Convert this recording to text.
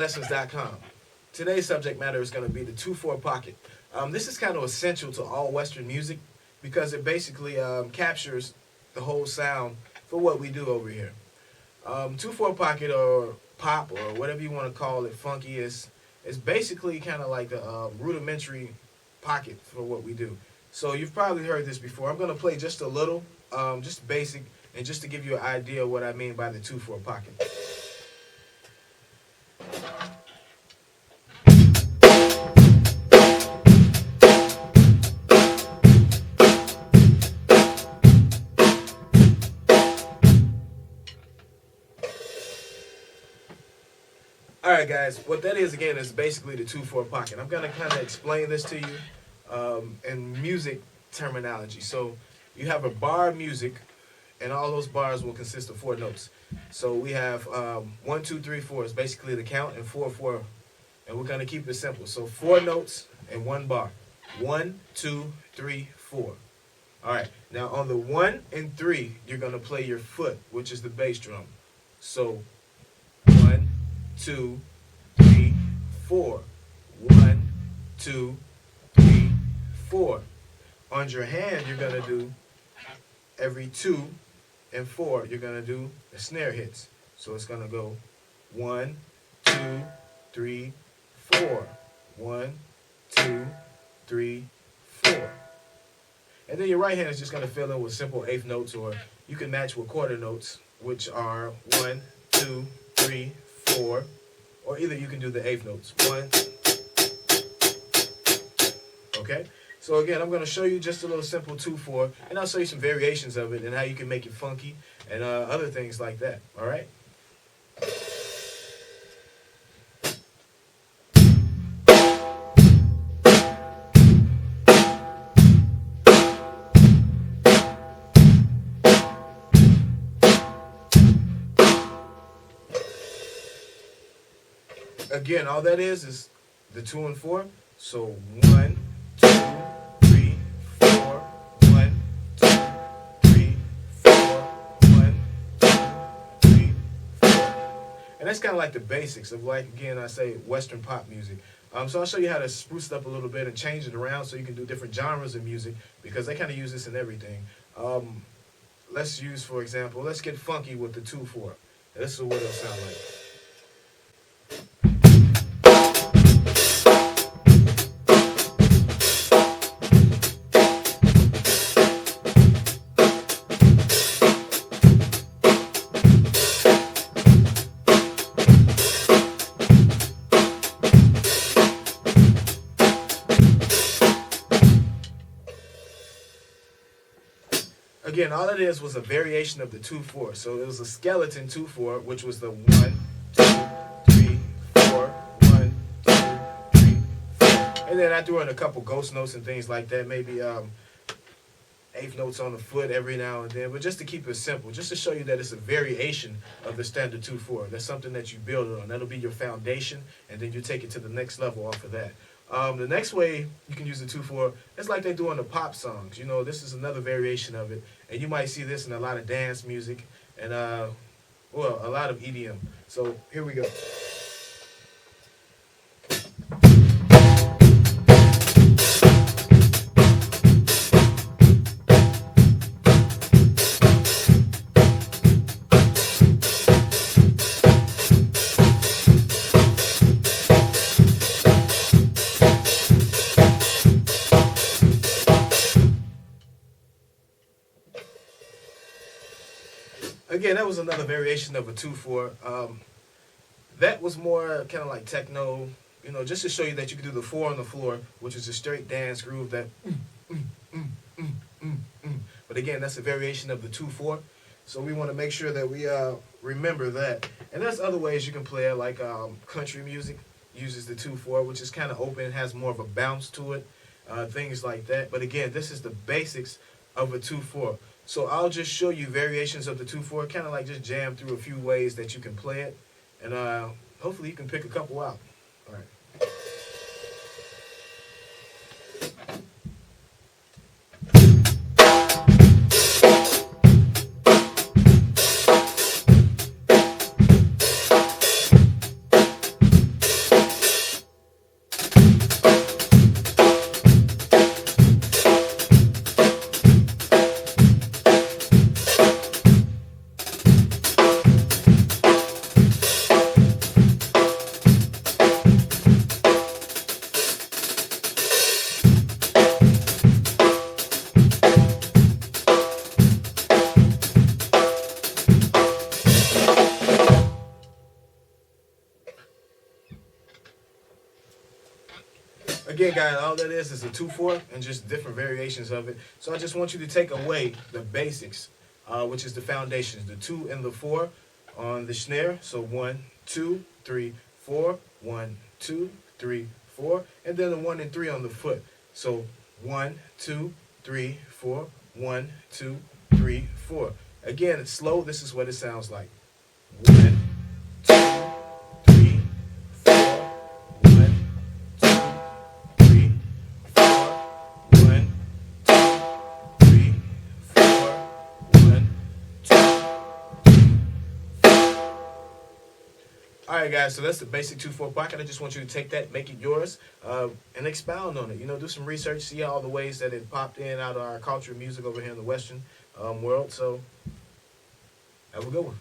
Lessons.com. Today's subject matter is going to be the 2/4 pocket. This is kind of essential to all Western music because it basically captures the whole sound for what we do over here. 2/4 pocket or pop or whatever you want to call it, funky is basically kind of like the rudimentary pocket for what we do. So you've probably heard this before. I'm going to play just a little, just basic, and just to give you an idea of what I mean by the 2/4 pocket. Alright guys, what that is again is basically the 2/4 pocket. I'm going to kind of explain this to you in music terminology. So you have a bar of music, and all those bars will consist of 4 notes. So we have 1, 2, 3, 4 is basically the count, and 4, 4, and we're going to keep it simple. So 4 notes and 1 bar. 1, 2, 3, 4. Alright, now on the 1 and 3, you're going to play your foot, which is the bass drum. So 1, 2, 3, 4. 1, 2, 3, 4. On your hand, you're going to do every 2 and 4, you're going to do the snare hits. So it's going to go 1, 2, 3, 4. 1, 2, 3, 4. And then your right hand is just going to fill in with simple eighth notes, or you can match with quarter notes, which are 1, 2, 3, 4, or either you can do the eighth notes. 1. Okay? So again, I'm going to show you just a little simple 2/4, and I'll show you some variations of it and how you can make it funky and other things like that. All right? Again, all that is the 2 and 4. So 1, 2, 3, 4. 1, 2, 3, 4. 1, 2, 3, 4. And that's kind of like the basics of, like, again, I say Western pop music. So I'll show you how to spruce it up a little bit and change it around so you can do different genres of music, because they kind of use this in everything. Let's use, for example, let's get funky with the 2/4. This is what it'll sound like. Again, all it is was a variation of the 2/4. So it was a skeleton 2/4, which was the 1, 2, 3, 4, 1, 2, 3, 4. And then I threw in a couple ghost notes and things like that, maybe eighth notes on the foot every now and then, but just to keep it simple, just to show you that it's a variation of the standard 2/4. That's something that you build on. That'll be your foundation, and then you take it to the next level off of that. The next way you can use the 2/4, it's like they do on the pop songs. You know, this is another variation of it, and you might see this in a lot of dance music and well, a lot of EDM. So here we go. Again, that was another variation of a 2/4. That was more kind of like techno, you know, just to show you that you can do the 4 on the floor, which is a straight dance groove that. But again, that's a variation of the 2/4. So we want to make sure that we remember that. And there's other ways you can play it, like country music uses the 2/4, which is kind of open, has more of a bounce to it, things like that. But again, this is the basics of a 2/4. So I'll just show you variations of the 2/4, kind of like just jam through a few ways that you can play it, and hopefully you can pick a couple out. All right. again, guys, all that is a 2/4 and just different variations of it. So I just want you to take away the basics, which is the foundations, the 2 and the 4 on the snare. So 1, 2, 3, 4, 1, 2, 3, 4, and then the 1 and 3 on the foot. So 1, 2, 3, 4, 1, 2, 3, 4. Again, it's slow. This is what it sounds like. 1, 2, 3, 4. 1, 2, 3, 4. 1, 2, 3, 4. 1, 2, 3, 4. All right, guys. So that's the basic 2/4 pocket. I just want you to take that, make it yours, and expound on it. You know, do some research, see all the ways that it popped in out of our culture, music over here in the Western world. So have a good one.